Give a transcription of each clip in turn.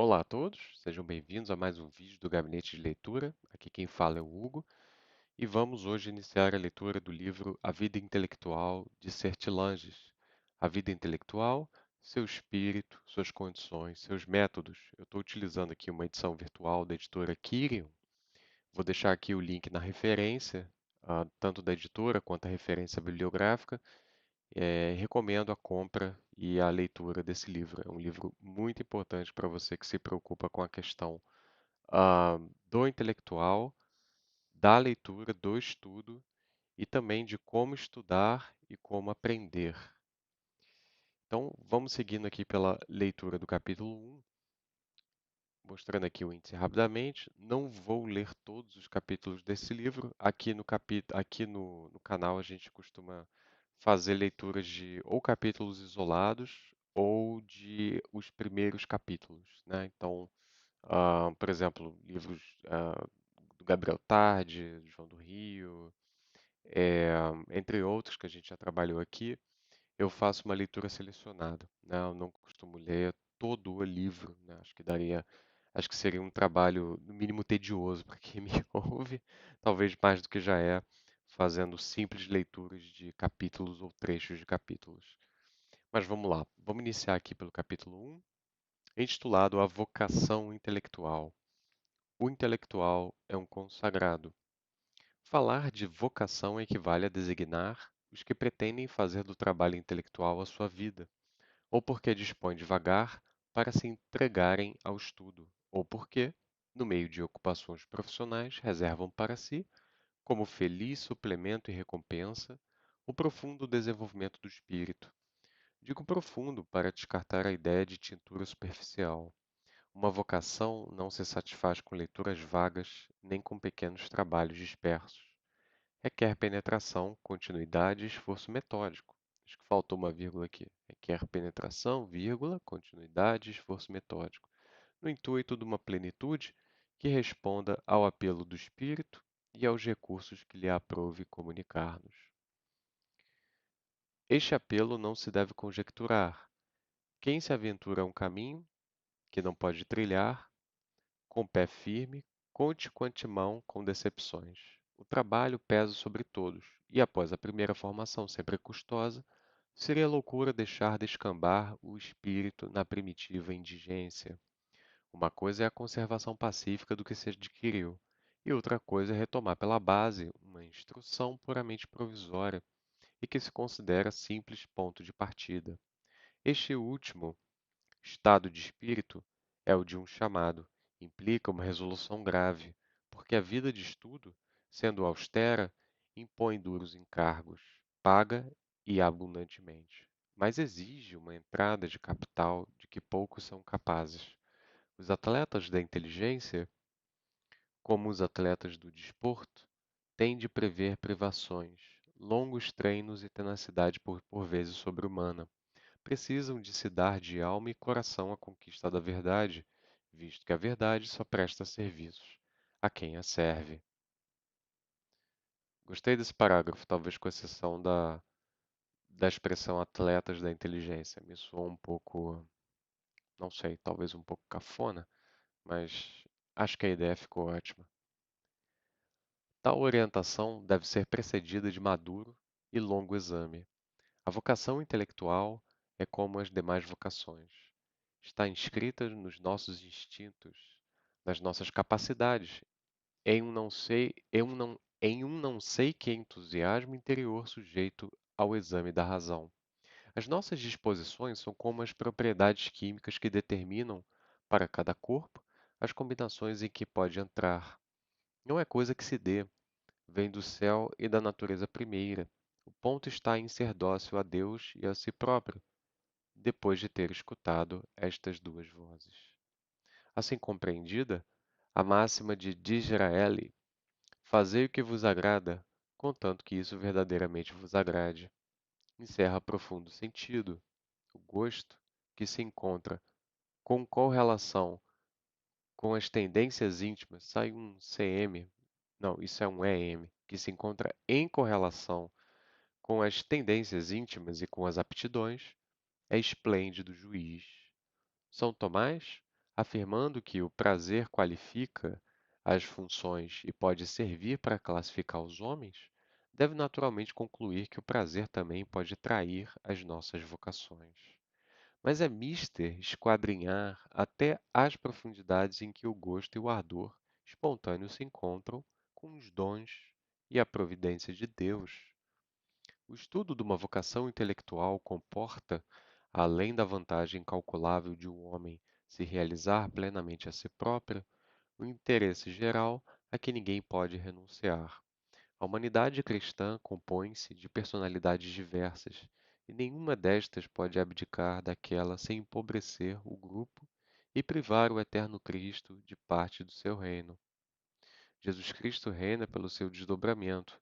Olá a todos, sejam bem-vindos a mais um vídeo do Gabinete de Leitura. Aqui quem fala é o Hugo e vamos hoje iniciar a leitura do livro A Vida Intelectual de Sertilanges. A Vida Intelectual, seu espírito, suas condições, seus métodos. Eu estou utilizando aqui uma edição virtual da editora Quirion. Vou deixar aqui o link na referência, tanto da editora quanto a referência bibliográfica. Recomendo a compra e a leitura desse livro. É um livro muito importante para você que se preocupa com a questão ah, do intelectual, da leitura, do estudo e também de como estudar e como aprender. Então, vamos seguindo aqui pela leitura do capítulo 1, mostrando aqui o índice rapidamente. Não vou ler todos os capítulos desse livro. Aqui no canal a gente costuma fazer leituras de ou capítulos isolados ou de os primeiros capítulos, né? Então, por exemplo, livros do Gabriel Tarde, do João do Rio, eh, entre outros que a gente já trabalhou aqui, eu faço uma leitura selecionada, né? Eu não costumo ler todo o livro, né? Acho que seria um trabalho no mínimo tedioso para quem me ouve, talvez mais do que já é, fazendo simples leituras de capítulos ou trechos de capítulos. Mas vamos lá, vamos iniciar aqui pelo capítulo 1, intitulado A Vocação Intelectual. O intelectual é um consagrado. Falar de vocação equivale a designar os que pretendem fazer do trabalho intelectual a sua vida, ou porque dispõem de vagar para se entregarem ao estudo, ou porque, no meio de ocupações profissionais, reservam para si, como feliz suplemento e recompensa, o profundo desenvolvimento do espírito. Digo profundo para descartar a ideia de tintura superficial. Uma vocação não se satisfaz com leituras vagas, nem com pequenos trabalhos dispersos. Requer penetração, continuidade e esforço metódico. Acho que faltou uma vírgula aqui. Requer penetração, vírgula, continuidade e esforço metódico, no intuito de uma plenitude que responda ao apelo do espírito e aos recursos que lhe aprouve comunicar-nos. Este apelo não se deve conjecturar. Quem se aventura a um caminho que não pode trilhar, com pé firme, conte com antemão com decepções. O trabalho pesa sobre todos, e após a primeira formação sempre custosa, seria loucura deixar descambar o espírito na primitiva indigência. Uma coisa é a conservação pacífica do que se adquiriu, e outra coisa é retomar pela base uma instrução puramente provisória e que se considera simples ponto de partida. Este último estado de espírito é o de um chamado. Implica uma resolução grave, porque a vida de estudo, sendo austera, impõe duros encargos, paga e abundantemente, mas exige uma entrada de capital de que poucos são capazes. Os atletas da inteligência, como os atletas do desporto, têm de prever privações, longos treinos e tenacidade por vezes sobre-humana. Precisam de se dar de alma e coração à conquista da verdade, visto que a verdade só presta serviços a quem a serve. Gostei desse parágrafo, talvez com exceção da expressão atletas da inteligência. Me soou um pouco, não sei, talvez um pouco cafona, mas acho que a ideia ficou ótima. Tal orientação deve ser precedida de maduro e longo exame. A vocação intelectual é como as demais vocações. Está inscrita nos nossos instintos, nas nossas capacidades, em um não sei que entusiasmo interior sujeito ao exame da razão. As nossas disposições são como as propriedades químicas que determinam, para cada corpo, as combinações em que pode entrar. Não é coisa que se dê, vem do céu e da natureza primeira. O ponto está em ser dócil a Deus e a si próprio, depois de ter escutado estas duas vozes. Assim compreendida, a máxima de Disraeli, fazei o que vos agrada, contanto que isso verdadeiramente vos agrade, encerra profundo sentido. O gosto, que se encontra com correlação com as tendências íntimas, sai um CM, não, isso é um EM, que se encontra em correlação com as tendências íntimas e com as aptidões, é esplêndido juiz. São Tomás, afirmando que o prazer qualifica as funções e pode servir para classificar os homens, deve naturalmente concluir que o prazer também pode trair as nossas vocações. Mas é mister esquadrinhar até as profundidades em que o gosto e o ardor espontâneo se encontram com os dons e a providência de Deus. O estudo de uma vocação intelectual comporta, além da vantagem incalculável de um homem se realizar plenamente a si próprio, um interesse geral a que ninguém pode renunciar. A humanidade cristã compõe-se de personalidades diversas, e nenhuma destas pode abdicar daquela sem empobrecer o grupo e privar o eterno Cristo de parte do seu reino. Jesus Cristo reina pelo seu desdobramento.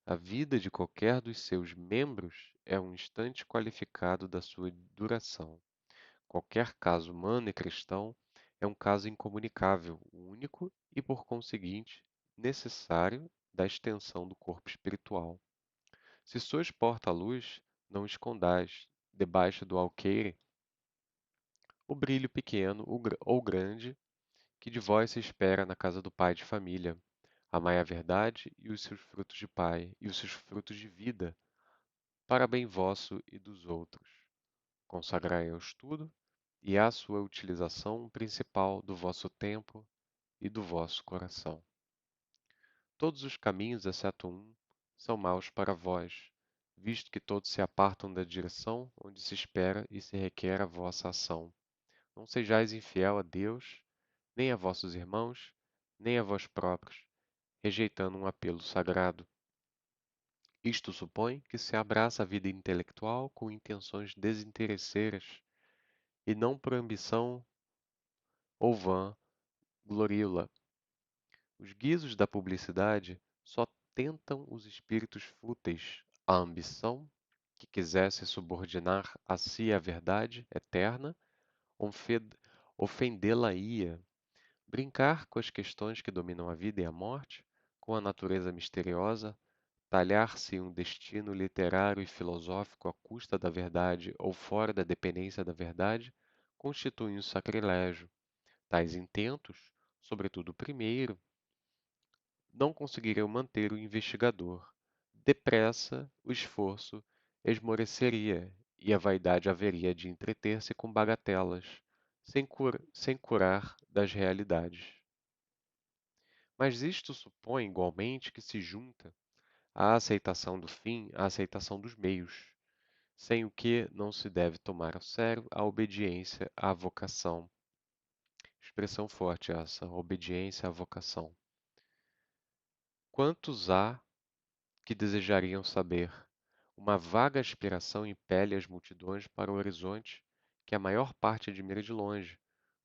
A vida de qualquer dos seus membros é um instante qualificado da sua duração. Qualquer caso humano e cristão é um caso incomunicável, único e, por conseguinte, necessário da extensão do corpo espiritual. Se sois porta-luz, não escondais, debaixo do alqueire, o brilho pequeno ou grande que de vós se espera na casa do pai de família. Amai a verdade e os seus frutos de pai, e os seus frutos de vida, para bem vosso e dos outros. Consagrai ao estudo e à sua utilização principal do vosso tempo e do vosso coração. Todos os caminhos, exceto um, são maus para vós, visto que todos se apartam da direção onde se espera e se requer a vossa ação. Não sejais infiel a Deus, nem a vossos irmãos, nem a vós próprios, rejeitando um apelo sagrado. Isto supõe que se abraça a vida intelectual com intenções desinteresseiras e não por ambição ou vã glorila. Os guizos da publicidade só tentam os espíritos fúteis. A ambição, que quisesse subordinar a si a verdade eterna, ofendê-la-ia. Brincar com as questões que dominam a vida e a morte, com a natureza misteriosa, talhar-se um destino literário e filosófico à custa da verdade ou fora da dependência da verdade, constitui um sacrilégio. Tais intentos, sobretudo o primeiro, não conseguiriam manter o investigador. Depressa, o esforço esmoreceria e a vaidade haveria de entreter-se com bagatelas, sem curar das realidades. Mas isto supõe igualmente que se junta à aceitação do fim à aceitação dos meios, sem o que não se deve tomar a sério a obediência à vocação. Expressão forte essa, obediência à vocação. Quantos há que desejariam saber? Uma vaga aspiração impele as multidões para o horizonte que a maior parte admira de longe,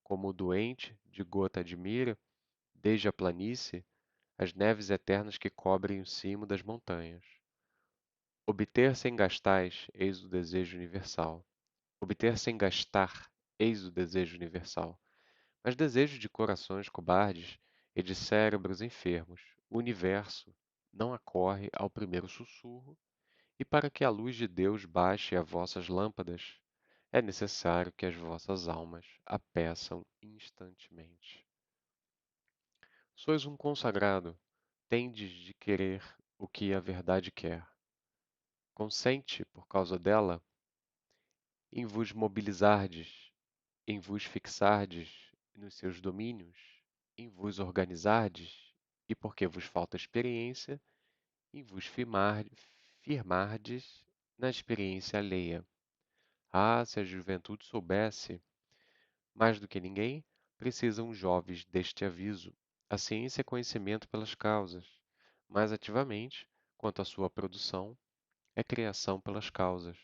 como o doente de gota admira, desde a planície, as neves eternas que cobrem o cimo das montanhas. Obter sem gastais, eis o desejo universal. Obter sem gastar, eis o desejo universal. Mas desejo de corações cobardes e de cérebros enfermos, o universo não acorre ao primeiro sussurro, e para que a luz de Deus baixe a vossas lâmpadas, é necessário que as vossas almas a peçam instantemente. Sois um consagrado, tendes de querer o que a verdade quer. Consente, por causa dela, em vos mobilizardes, em vos fixardes nos seus domínios, em vos organizardes, e porque vos falta experiência, em vos firmardes na experiência alheia. Ah, se a juventude soubesse, mais do que ninguém, precisam os jovens deste aviso. A ciência é conhecimento pelas causas, mais ativamente, quanto à sua produção, é criação pelas causas.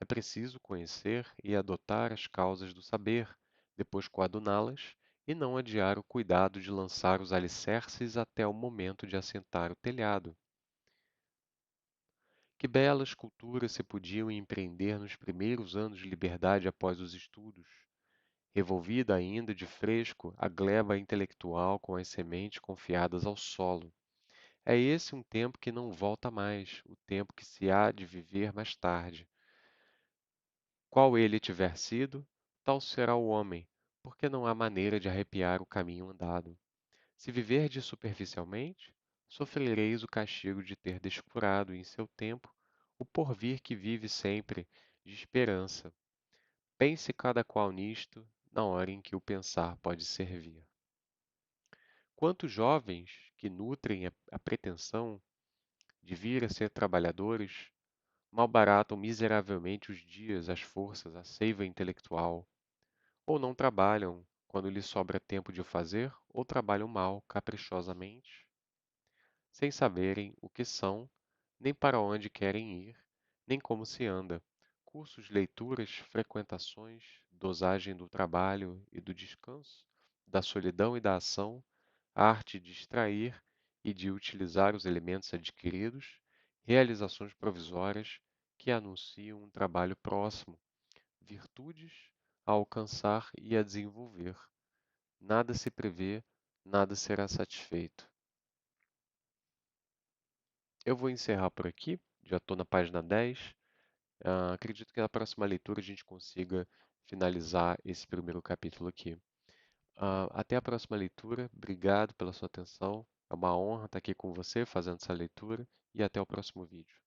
É preciso conhecer e adotar as causas do saber, depois coaduná-las, e não adiar o cuidado de lançar os alicerces até o momento de assentar o telhado. Que belas culturas se podiam empreender nos primeiros anos de liberdade após os estudos, revolvida ainda de fresco a gleba intelectual com as sementes confiadas ao solo. É esse um tempo que não volta mais, o tempo que se há de viver mais tarde. Qual ele tiver sido, tal será o homem, porque não há maneira de arrepiar o caminho andado. Se viverdes superficialmente, sofrereis o castigo de ter descurado em seu tempo o porvir que vive sempre de esperança. Pense cada qual nisto, na hora em que o pensar pode servir. Quantos jovens que nutrem a pretensão de vir a ser trabalhadores, malbaratam miseravelmente os dias, as forças, a seiva intelectual, ou não trabalham quando lhes sobra tempo de o fazer, ou trabalham mal, caprichosamente, sem saberem o que são, nem para onde querem ir, nem como se anda. Cursos, leituras, frequentações, dosagem do trabalho e do descanso, da solidão e da ação, a arte de extrair e de utilizar os elementos adquiridos, realizações provisórias que anunciam um trabalho próximo, virtudes a alcançar e a desenvolver. Nada se prevê, nada será satisfeito. Eu vou encerrar por aqui, já estou na página 10. Acredito que na próxima leitura a gente consiga finalizar esse primeiro capítulo aqui. Até a próxima leitura, obrigado pela sua atenção. É uma honra estar aqui com você fazendo essa leitura e até o próximo vídeo.